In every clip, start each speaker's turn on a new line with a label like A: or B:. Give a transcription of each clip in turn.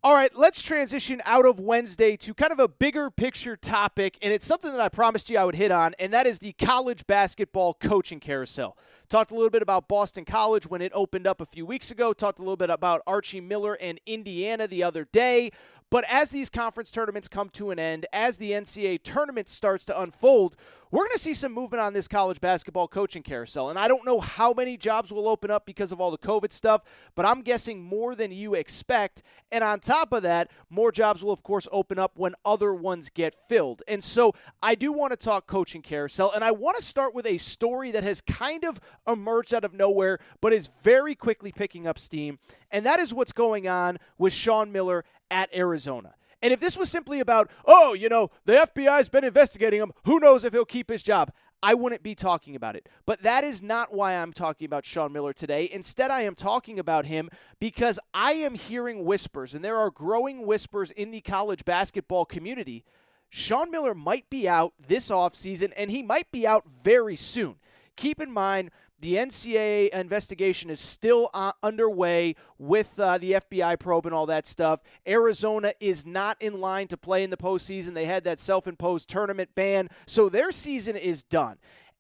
A: All right, let's transition out of Wednesday to kind of a bigger picture topic, and it's something that I promised you I would hit on, and that is the college basketball coaching carousel. Talked a little bit about Boston College when it opened up a few weeks ago. Talked a little bit about Archie Miller and Indiana the other day. But as these conference tournaments come to an end, as the NCAA tournament starts to unfold, we're going to see some movement on this college basketball coaching carousel. And I don't know how many jobs will open up because of all the COVID stuff, but I'm guessing more than you expect. And on top of that, more jobs will, of course, open up when other ones get filled. And so I do want to talk coaching carousel, and I want to start with a story that has kind of emerged out of nowhere, but is very quickly picking up steam. And that is what's going on with Sean Miller at Arizona. And if this was simply about, the FBI's been investigating him, who knows if he'll keep his job, I wouldn't be talking about it. But that is not why I'm talking about Sean Miller today. Instead, I am talking about him because I am hearing whispers, and there are growing whispers in the college basketball community. Sean Miller might be out this offseason, and he might be out very soon. Keep in mind, the NCAA investigation is still underway with the FBI probe and all that stuff. Arizona is not in line to play in the postseason. They had that self-imposed tournament ban, so their season is done.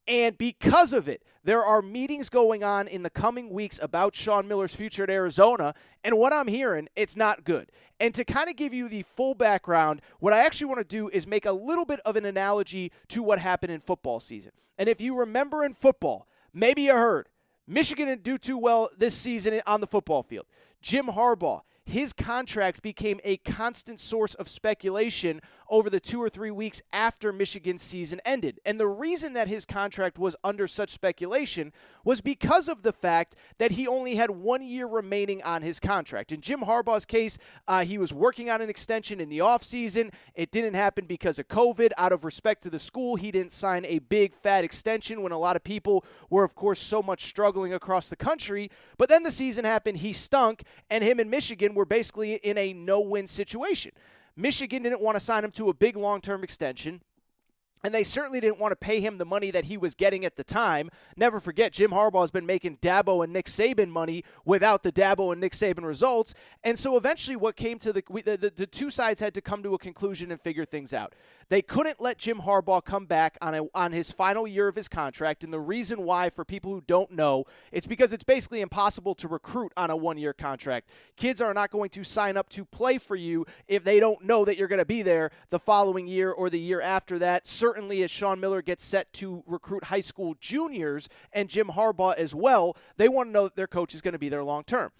A: And because of it, there are meetings going on in the coming weeks about Sean Miller's future at Arizona, and what I'm hearing, it's not good. And to kind of give you the full background, what I actually want to do is make a little bit of an analogy to what happened in football season. And if you remember in football, maybe you heard, Michigan didn't do too well this season on the football field. Jim Harbaugh, his contract became a constant source of speculation over the 2 or 3 weeks after Michigan's season ended. And the reason that his contract was under such speculation was because of the fact that he only had 1 year remaining on his contract. In Jim Harbaugh's case, he was working on an extension in the offseason. It didn't happen because of COVID. Out of respect to the school, he didn't sign a big, fat extension when a lot of people were, of course, so much struggling across the country. But then the season happened, he stunk, and him and Michigan were basically in a no-win situation. Michigan didn't want to sign him to a big long-term extension, and they certainly didn't want to pay him the money that he was getting at the time. Never forget, Jim Harbaugh has been making Dabo and Nick Saban money without the Dabo and Nick Saban results. And so eventually what came to the two sides had to come to a conclusion and figure things out. They couldn't let Jim Harbaugh come back on his final year of his contract. And the reason why, for people who don't know, it's because it's basically impossible to recruit on a 1-year contract. Kids are not going to sign up to play for you if they don't know that you're going to be there the following year or the year after that. Certainly as Sean Miller gets set to recruit high school juniors and Jim Harbaugh as well, they want to know that their coach is going to be there long term.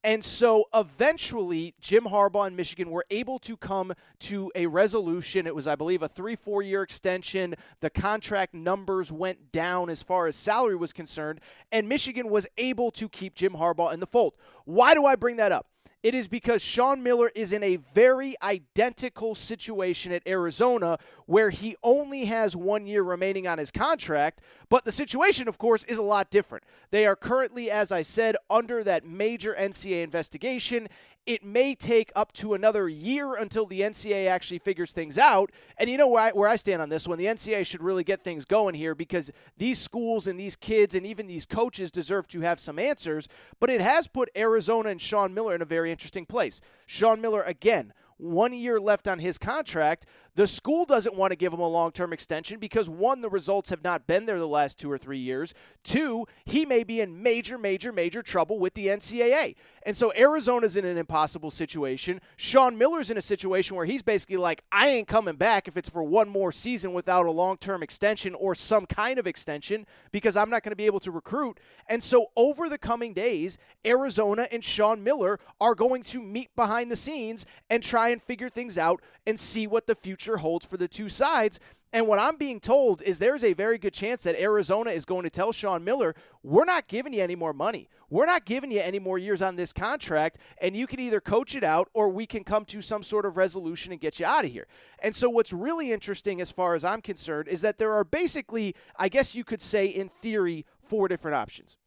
A: And so eventually, Jim Harbaugh and Michigan were able to come to a resolution. It was, I believe, a 3-4 year extension. The contract numbers went down as far as salary was concerned, and Michigan was able to keep Jim Harbaugh in the fold. Why do I bring that up? It is because Sean Miller is in a very identical situation at Arizona where he only has 1 year remaining on his contract, but the situation, of course, is a lot different. They are currently, as I said, under that major NCAA investigation. It may take up to another year until the NCAA actually figures things out. And you know where I stand on this one. The NCAA should really get things going here because these schools and these kids and even these coaches deserve to have some answers. But it has put Arizona and Sean Miller in a very interesting place. Sean Miller, again, 1 year left on his contract. The school doesn't want to give him a long-term extension because, one, the results have not been there the last 2 or 3 years. Two, he may be in major, major, major trouble with the NCAA. And so Arizona's in an impossible situation. Sean Miller's in a situation where he's basically like, I ain't coming back if it's for one more season without a long-term extension or some kind of extension because I'm not going to be able to recruit. And so over the coming days, Arizona and Sean Miller are going to meet behind the scenes and try and figure things out and see what the future holds for the two sides. And what I'm being told is there's a very good chance that Arizona is going to tell Sean Miller, we're not giving you any more money. We're not giving you any more years on this contract, and you can either coach it out or we can come to some sort of resolution and get you out of here. And so what's really interesting as far as I'm concerned is that there are basically, I guess you could say in theory, 4 different options.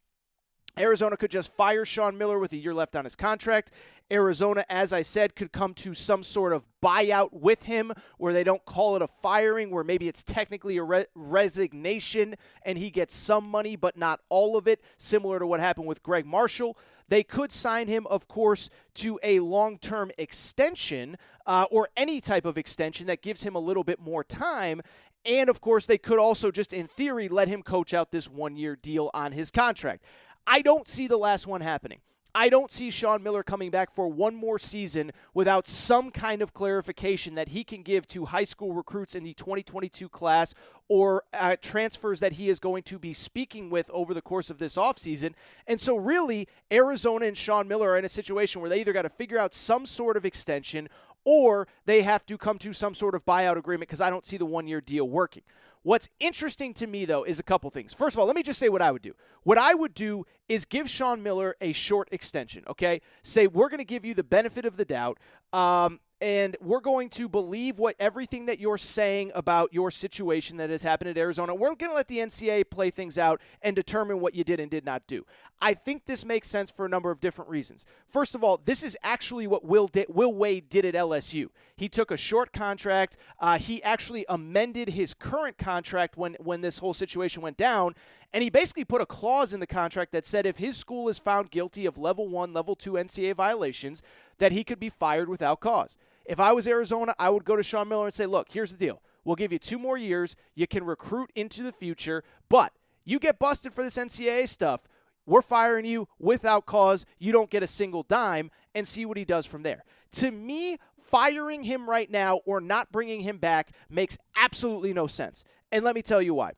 A: Arizona could just fire Sean Miller with a year left on his contract. Arizona, as I said, could come to some sort of buyout with him where they don't call it a firing, where maybe it's technically a resignation and he gets some money but not all of it, similar to what happened with Greg Marshall. They could sign him, of course, to a long-term extension or any type of extension that gives him a little bit more time. And, of course, they could also just, in theory, let him coach out this one-year deal on his contract. I don't see the last one happening. I don't see Sean Miller coming back for one more season without some kind of clarification that he can give to high school recruits in the 2022 class or transfers that he is going to be speaking with over the course of this offseason. And so really, Arizona and Sean Miller are in a situation where they either got to figure out some sort of extension or they have to come to some sort of buyout agreement because I don't see the one-year deal working. What's interesting to me, though, is a couple things. First of all, let me just say what I would do. What I would do is give Sean Miller a short extension, okay? Say, we're going to give you the benefit of the doubt, and we're going to believe everything that you're saying about your situation that has happened at Arizona. We're going to let the NCAA play things out and determine what you did and did not do. I think this makes sense for a number of different reasons. First of all, this is actually what Will Wade did at LSU. He took a short contract. He actually amended his current contract when this whole situation went down, and he basically put a clause in the contract that said if his school is found guilty of level 1, level 2 NCAA violations, that he could be fired without cause. If I was Arizona, I would go to Sean Miller and say, look, here's the deal. We'll give you 2 more years. You can recruit into the future, but you get busted for this NCAA stuff, we're firing you without cause. You don't get a single dime, and see what he does from there. To me, firing him right now or not bringing him back makes absolutely no sense. And let me tell you why.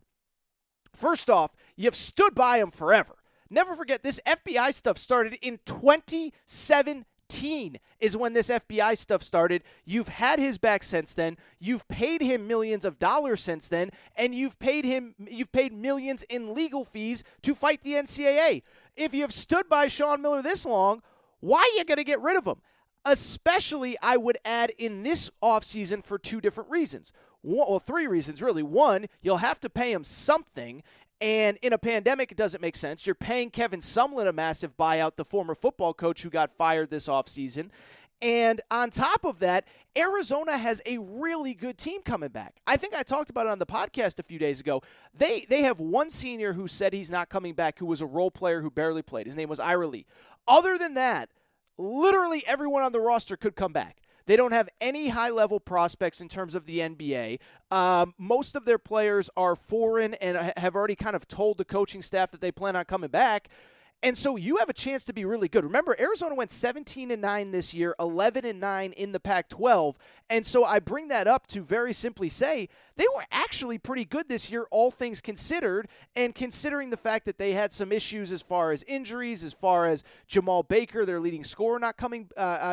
A: First off, you've stood by him forever. Never forget, this FBI stuff started in 2017 is when this FBI stuff started. You've had his back since then. You've paid him millions of dollars since then, and you've paid millions in legal fees to fight the NCAA. If you've stood by Sean Miller this long, why are you going to get rid of him? Especially, I would add, in this offseason for 2 different reasons. 3 reasons, really. One, you'll have to pay him something, and in a pandemic, it doesn't make sense. You're paying Kevin Sumlin a massive buyout, the former football coach who got fired this offseason. And on top of that, Arizona has a really good team coming back. I think I talked about it on the podcast a few days ago. They have one senior who said he's not coming back, who was a role player who barely played. His name was Ira Lee. Other than that, literally everyone on the roster could come back. They don't have any high-level prospects in terms of the NBA. Most of their players are foreign and have already kind of told the coaching staff that they plan on coming back. And so you have a chance to be really good. Remember, Arizona went 17-9 this year, 11-9 in the Pac-12. And so I bring that up to very simply say they were actually pretty good this year, all things considered, and considering the fact that they had some issues as far as injuries, as far as Jamal Baker, their leading scorer, not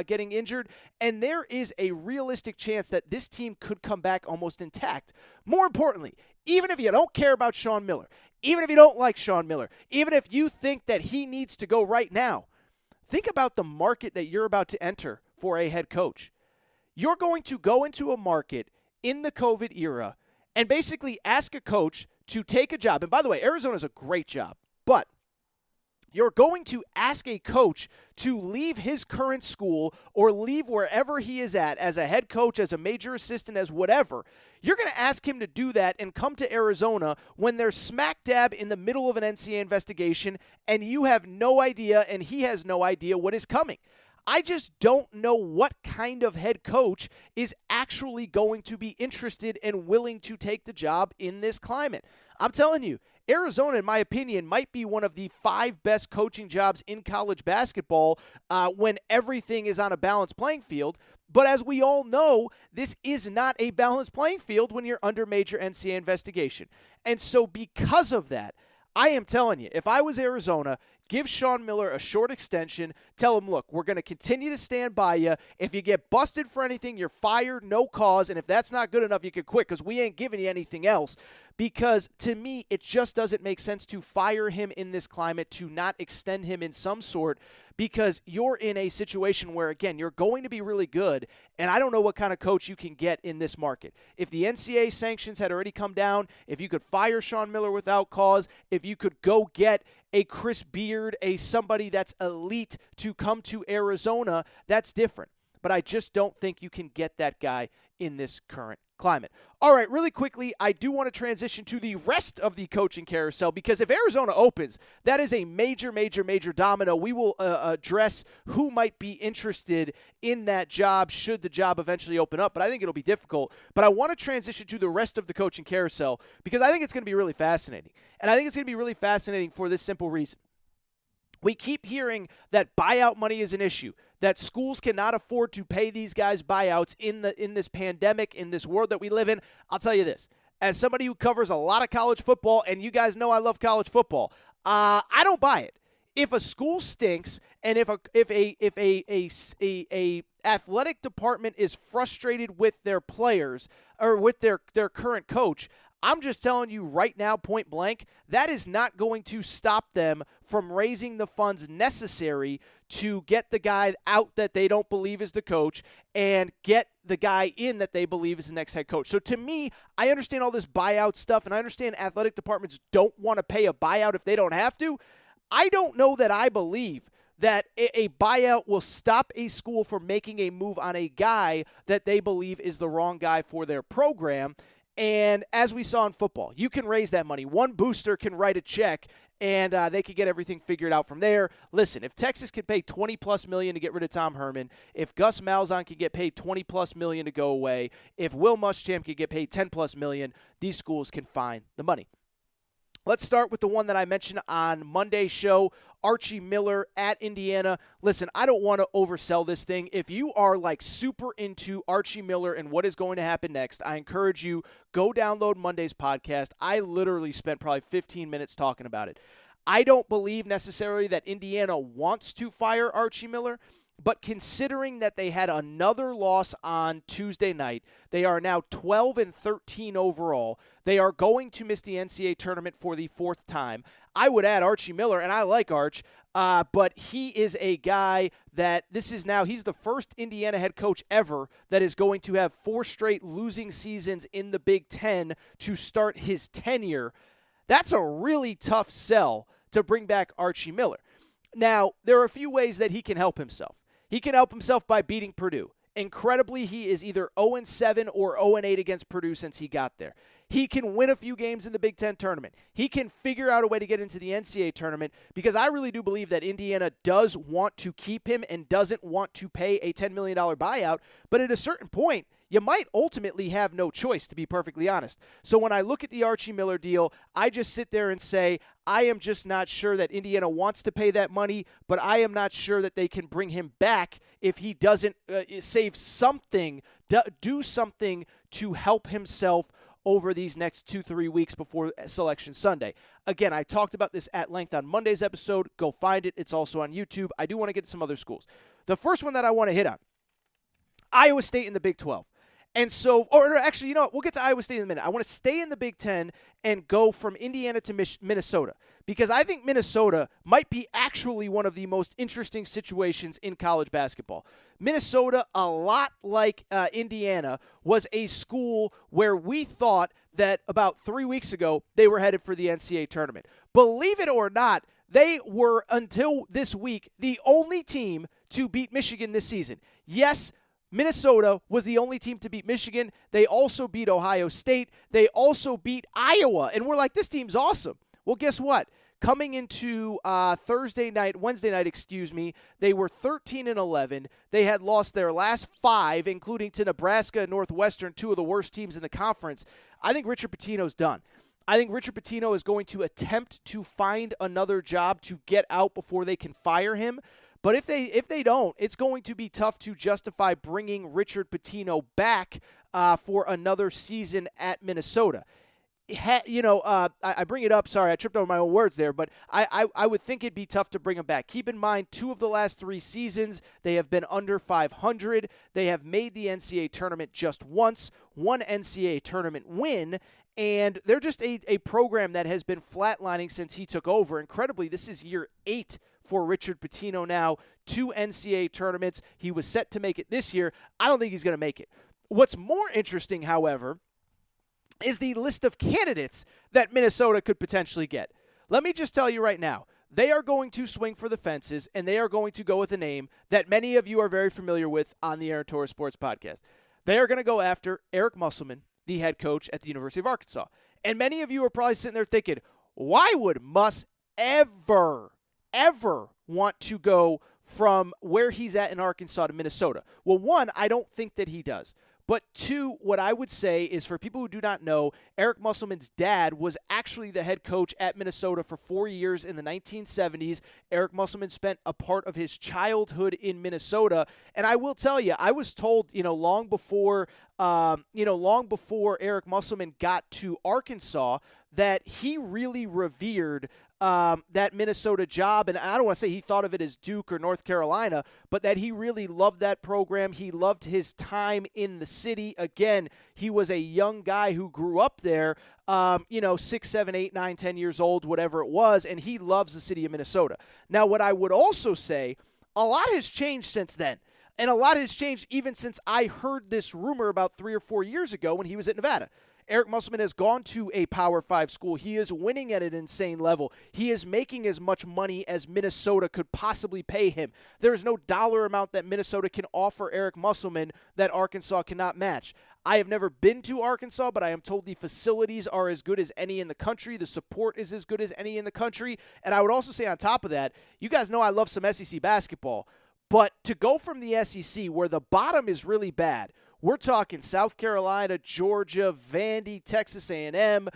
A: getting injured. And there is a realistic chance that this team could come back almost intact. More importantly, even if you don't care about Sean Miller, even if you don't like Sean Miller, even if you think that he needs to go right now, think about the market that you're about to enter for a head coach. You're going to go into a market in the COVID era and basically ask a coach to take a job. And by the way, Arizona's a great job, but you're going to ask a coach to leave his current school or leave wherever he is at as a head coach, as a major assistant, as whatever. You're going to ask him to do that and come to Arizona when they're smack dab in the middle of an NCAA investigation and you have no idea and he has no idea what is coming. I just don't know what kind of head coach is actually going to be interested and willing to take the job in this climate. I'm telling you, Arizona, in my opinion, might be one of the 5 best coaching jobs in college basketball when everything is on a balanced playing field. But as we all know, this is not a balanced playing field when you're under major NCAA investigation. And so because of that, I am telling you, if I was Arizona, give Sean Miller a short extension. Tell him, look, we're going to continue to stand by you. If you get busted for anything, you're fired, no cause. And if that's not good enough, you can quit because we ain't giving you anything else. Because to me, it just doesn't make sense to fire him in this climate, to not extend him in some sort, because you're in a situation where, again, you're going to be really good, and I don't know what kind of coach you can get in this market. If the NCAA sanctions had already come down, if you could fire Sean Miller without cause, if you could go get a Chris Beard, somebody that's elite to come to Arizona, that's different. But I just don't think you can get that guy in this current climate. All right, really quickly, I do want to transition to the rest of the coaching carousel, because if Arizona opens, that is a major, major, major domino. We will address who might be interested in that job should the job eventually open up, but I think it'll be difficult. But I want to transition to the rest of the coaching carousel because I think it's going to be really fascinating. And I think it's going to be really fascinating for this simple reason. We keep hearing that buyout money is an issue, that schools cannot afford to pay these guys buyouts in this pandemic, in this world that we live in. I'll tell you this, as somebody who covers a lot of college football, and you guys know I love college football, I don't buy it. If a school stinks, and if a athletic department is frustrated with their players or with their current coach, I'm just telling you right now, point blank, that is not going to stop them from raising the funds necessary to get the guy out that they don't believe is the coach and get the guy in that they believe is the next head coach. So to me, I understand all this buyout stuff, and I understand athletic departments don't want to pay a buyout if they don't have to. I don't know that I believe that a buyout will stop a school from making a move on a guy that they believe is the wrong guy for their program. And as we saw in football, you can raise that money. One booster can write a check, and they could get everything figured out from there. Listen, if Texas could pay $20+ million to get rid of Tom Herman, if Gus Malzahn could get paid $20+ million to go away, if Will Muschamp could get paid $10+ million, these schools can find the money. Let's start with the one that I mentioned on Monday's show, Archie Miller at Indiana. Listen, I don't want to oversell this thing. If you are like super into Archie Miller and what is going to happen next, I encourage you, go download Monday's podcast. I literally spent probably 15 minutes talking about it. I don't believe necessarily that Indiana wants to fire Archie Miller, but considering that they had another loss on Tuesday night, they are now 12-13 overall. They are going to miss the NCAA tournament for the fourth time. I would add Archie Miller, and I like Arch, but he is a guy that he's the first Indiana head coach ever that is going to have 4 straight losing seasons in the Big Ten to start his tenure. That's a really tough sell to bring back Archie Miller. Now, there are a few ways that he can help himself. He can help himself by beating Purdue. Incredibly, he is either 0-7 or 0-8 against Purdue since he got there. He can win a few games in the Big Ten tournament. He can figure out a way to get into the NCAA tournament because I really do believe that Indiana does want to keep him and doesn't want to pay a $10 million buyout. But at a certain point, you might ultimately have no choice, to be perfectly honest. So when I look at the Archie Miller deal, I just sit there and say, I am just not sure that Indiana wants to pay that money, but I am not sure that they can bring him back if he doesn't save something, do something to help himself over these next 2-3 weeks before Selection Sunday. Again, I talked about this at length on Monday's episode. Go find it. It's also on YouTube. I do want to get to some other schools. The first one that I want to hit on, Iowa State in the Big 12. And so, or actually, you know what? We'll get to Iowa State in a minute. I want to stay in the Big Ten and go from Indiana to Minnesota because I think Minnesota might be actually one of the most interesting situations in college basketball. Minnesota, a lot like Indiana, was a school where we thought that about 3 weeks ago they were headed for the NCAA tournament. Believe it or not, they were, until this week, the only team to beat Michigan this season. Yes, Minnesota was the only team to beat Michigan. They also beat Ohio State. They also beat Iowa. And we're like, this team's awesome. Well, guess what? Coming into Wednesday night, they were 13-11. They had lost their last 5, including to Nebraska and Northwestern, 2 of the worst teams in the conference. I think Richard Pitino's done. I think Richard Pitino is going to attempt to find another job to get out before they can fire him. But if they don't, it's going to be tough to justify bringing Richard Pitino back for another season at Minnesota. I bring it up. Sorry, I tripped over my own words there. But I would think it'd be tough to bring him back. Keep in mind, 2 of the last 3 seasons, they have been under 500. They have made the NCAA tournament just once, 1 NCAA tournament win. And they're just a program that has been flatlining since he took over. Incredibly, this is year 8 for Richard Pitino now. 2 NCAA tournaments. He was set to make it this year. I don't think he's going to make it. What's more interesting, however, is the list of candidates that Minnesota could potentially get. Let me just tell you right now, they are going to swing for the fences, and they are going to go with a name that many of you are very familiar with on the Aaron Torres Sports Podcast. They are going to go after Eric Musselman, the head coach at the University of Arkansas. And many of you are probably sitting there thinking, why would Muss ever want to go from where he's at in Arkansas to Minnesota? Well, one, I don't think that he does. But two, what I would say is, for people who do not know, Eric Musselman's dad was actually the head coach at Minnesota for 4 years in the 1970s. Eric Musselman spent a part of his childhood in Minnesota. And I will tell you, I was told, long before Eric Musselman got to Arkansas, that he really revered that Minnesota job. And I don't want to say he thought of it as Duke or North Carolina, but that he really loved that program. He loved his time in the city. Again, he was a young guy who grew up there, 6, 7, 8, 9, 10 years old, whatever it was, and he loves the city of Minnesota. Now, what I would also say, a lot has changed since then. And a lot has changed even since I heard this rumor about 3 or 4 years ago when he was at Nevada. Eric Musselman has gone to a Power 5 school. He is winning at an insane level. He is making as much money as Minnesota could possibly pay him. There is no dollar amount that Minnesota can offer Eric Musselman that Arkansas cannot match. I have never been to Arkansas, but I am told the facilities are as good as any in the country. The support is as good as any in the country. And I would also say on top of that, you guys know I love some SEC basketball. But to go from the SEC, where the bottom is really bad, we're talking South Carolina, Georgia, Vandy, Texas A&M,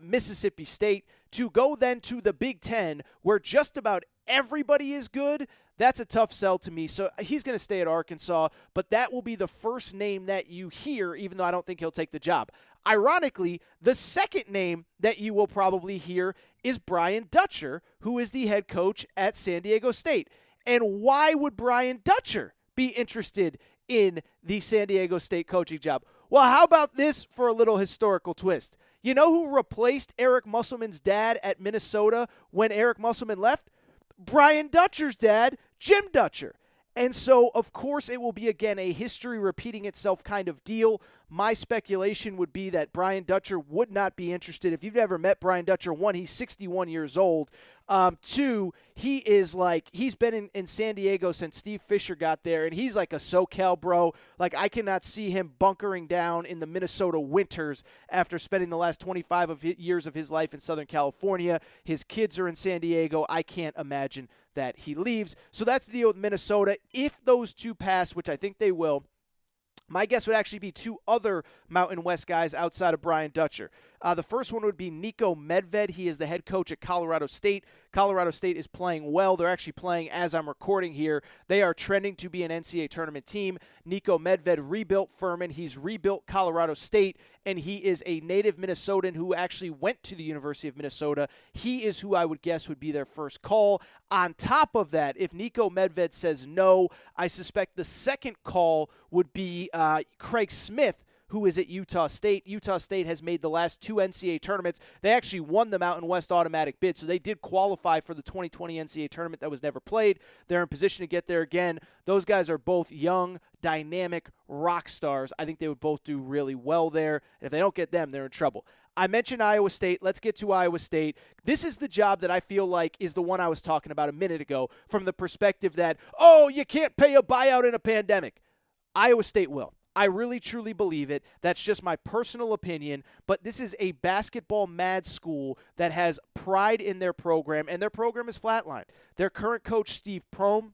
A: Mississippi State, to go then to the Big Ten, where just about everybody is good, that's a tough sell to me. So he's going to stay at Arkansas, but that will be the first name that you hear, even though I don't think he'll take the job. Ironically, the second name that you will probably hear is Brian Dutcher, who is the head coach at San Diego State. And why would Brian Dutcher be interested in the San Diego State coaching job? Well, how about this for a little historical twist? You know who replaced Eric Musselman's dad at Minnesota when Eric Musselman left? Brian Dutcher's dad, Jim Dutcher. And so, of course, it will be, again, a history repeating itself kind of deal. My speculation would be that Brian Dutcher would not be interested. If you've never met Brian Dutcher, one, he's 61 years old. Two, he's been in San Diego since Steve Fisher got there, and he's like a SoCal bro. Like, I cannot see him bunkering down in the Minnesota winters after spending the last 25 years of his life in Southern California. His kids are in San Diego. I can't imagine that he leaves. So that's the deal with Minnesota. If those two pass, which I think they will, my guess would actually be 2 other Mountain West guys outside of Brian Dutcher. The first one would be Nico Medved. He is the head coach at Colorado State. Colorado State is playing well. They're actually playing as I'm recording here. They are trending to be an NCAA tournament team. Nico Medved rebuilt Furman. He's rebuilt Colorado State, and he is a native Minnesotan who actually went to the University of Minnesota. He is who I would guess would be their first call. On top of that, if Nico Medved says no, I suspect the second call would be Craig Smith, who is at Utah State. Utah State has made the last 2 NCAA tournaments. They actually won the Mountain West automatic bid, so they did qualify for the 2020 NCAA tournament that was never played. They're in position to get there again. Those guys are both young, dynamic rock stars. I think they would both do really well there. And if they don't get them, they're in trouble. I mentioned Iowa State. Let's get to Iowa State. This is the job that I feel like is the one I was talking about a minute ago, from the perspective that, you can't pay a buyout in a pandemic. Iowa State will. I really, truly believe it. That's just my personal opinion. But this is a basketball mad school that has pride in their program, and their program is flatlined. Their current coach, Steve Prohm,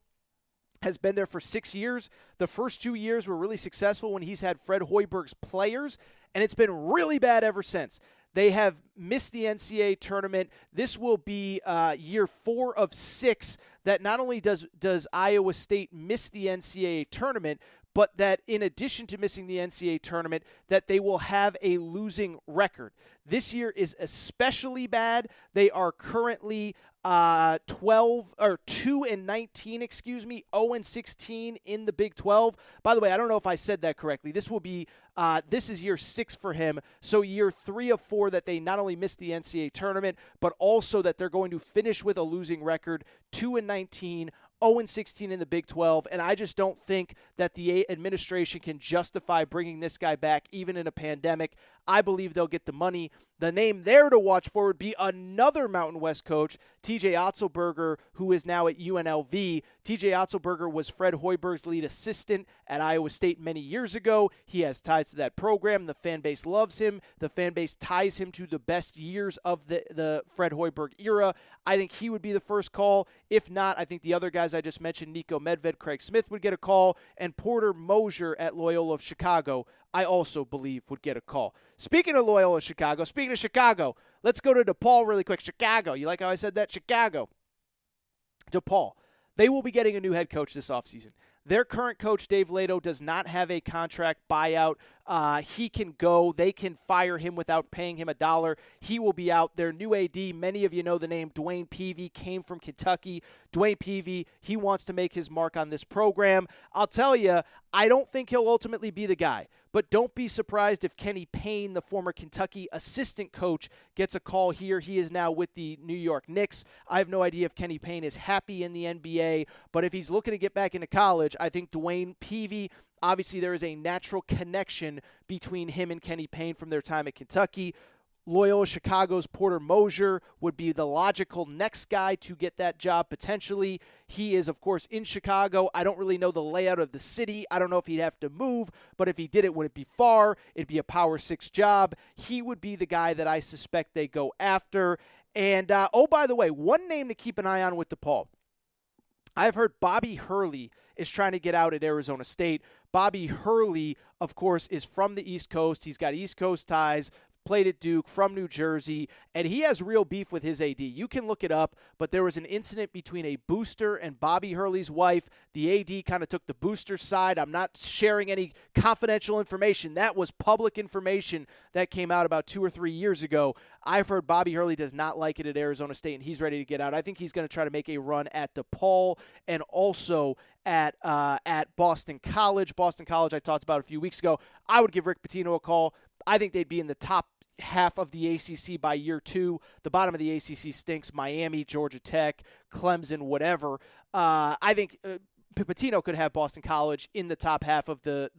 A: has been there for 6 years. The first 2 years were really successful when he's had Fred Hoiberg's players, and it's been really bad ever since. They have missed the NCAA tournament. This will be year 4 of 6 that not only does Iowa State miss the NCAA tournament, but that in addition to missing the NCAA tournament, that they will have a losing record. This year is especially bad. They are currently 2-19, 0-16 in the Big 12. By the way, I don't know if I said that correctly. This is year 6 for him. So year 3 of 4 that they not only missed the NCAA tournament, but also that they're going to finish with a losing record, 2-19, 0-16 in the Big 12, and I just don't think that the administration can justify bringing this guy back even in a pandemic. I believe they'll get the money. The name there to watch for would be another Mountain West coach, TJ Otzelberger, who is now at UNLV. TJ Otzelberger was Fred Hoiberg's lead assistant at Iowa State many years ago. He has ties to that program. The fan base loves him. The fan base ties him to the best years of the Fred Hoiberg era. I think he would be the first call. If not, I think the other guys I just mentioned, Nico Medved, Craig Smith would get a call, and Porter Moser at Loyola of Chicago, I also believe would get a call. Speaking of Loyola Chicago, let's go to Depaul really quick. Chicago. You like how I said that? Chicago. Depaul. They will be getting a new head coach this offseason. Their current coach, Dave Lato, does not have a contract buyout. He can go. They can fire him without paying him $1. He will be out. Their new AD, many of you know the name Dwayne Peavy, came from Kentucky. Dwayne Peavy, he wants to make his mark on this program. I'll tell you, I don't think he'll ultimately be the guy. But don't be surprised if Kenny Payne, the former Kentucky assistant coach, gets a call here. He is now with the New York Knicks. I have no idea if Kenny Payne is happy in the NBA, but if he's looking to get back into college, I think Dwayne Peavy, obviously there is a natural connection between him and Kenny Payne from their time at Kentucky. Loyola Chicago's Porter Moser would be the logical next guy to get that job potentially. He is, of course, in Chicago. I don't really know the layout of the city. I don't know if he'd have to move, but if he did it, would it be far? It'd be a Power 6 job. He would be the guy that I suspect they go after. And, by the way, one name to keep an eye on with DePaul. I've heard Bobby Hurley is trying to get out at Arizona State. Bobby Hurley, of course, is from the East Coast. He's got East Coast ties, played at Duke, from New Jersey, and he has real beef with his AD. You can look it up, but there was an incident between a booster and Bobby Hurley's wife. The AD kind of took the booster's side. I'm not sharing any confidential information. That was public information that came out about 2 or 3 years ago. I've heard Bobby Hurley does not like it at Arizona State, and he's ready to get out. I think he's going to try to make a run at DePaul and also at Boston College. Boston College I talked about a few weeks ago. I would give Rick Pitino a call. I think they'd be in the top half of the ACC by year 2. The bottom of the ACC stinks. Miami, Georgia Tech, Clemson, whatever. I think Pitino could have Boston College in the top half of the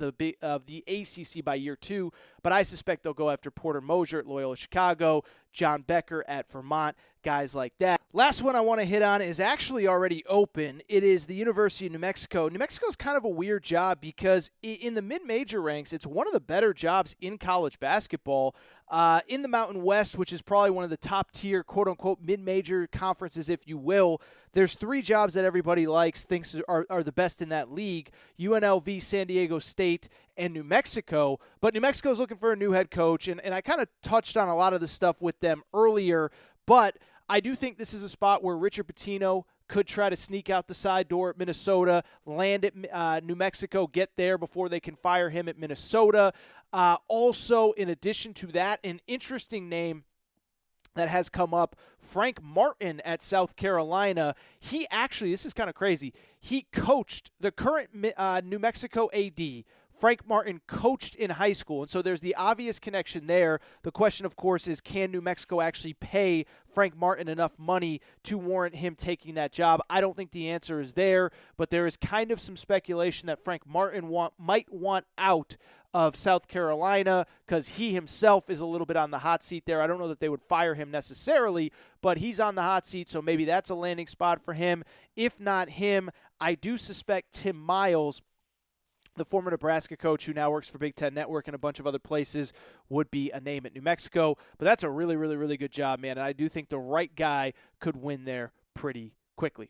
A: ACC by year 2, but I suspect they'll go after Porter Moser at Loyola Chicago, John Becker at Vermont, guys like that. Last one I want to hit on is actually already open. It is the University of New Mexico. New Mexico is kind of a weird job because in the mid-major ranks, it's one of the better jobs in college basketball. In the Mountain West, which is probably one of the top-tier, quote-unquote, mid-major conferences, if you will, there's 3 jobs that everybody thinks are the best in that league: UNLV, San Diego State, and New Mexico. But New Mexico is looking for a new head coach, and I kind of touched on a lot of the stuff with them earlier, but I do think this is a spot where Richard Pitino could try to sneak out the side door at Minnesota, land at New Mexico, get there before they can fire him at Minnesota. Also, in addition to that, an interesting name that has come up, Frank Martin at South Carolina. He actually, this is kind of crazy, he coached the current New Mexico AD. Frank Martin coached in high school, and so there's the obvious connection there. The question, of course, is can New Mexico actually pay Frank Martin enough money to warrant him taking that job? I don't think the answer is there, but there is kind of some speculation that Frank Martin might want out of South Carolina because he himself is a little bit on the hot seat there. I don't know that they would fire him necessarily, but he's on the hot seat, so maybe that's a landing spot for him. If not him, I do suspect Tim Miles, the former Nebraska coach who now works for Big Ten Network and a bunch of other places, would be a name at New Mexico. But that's a really, really, really good job, man. And I do think the right guy could win there pretty quickly.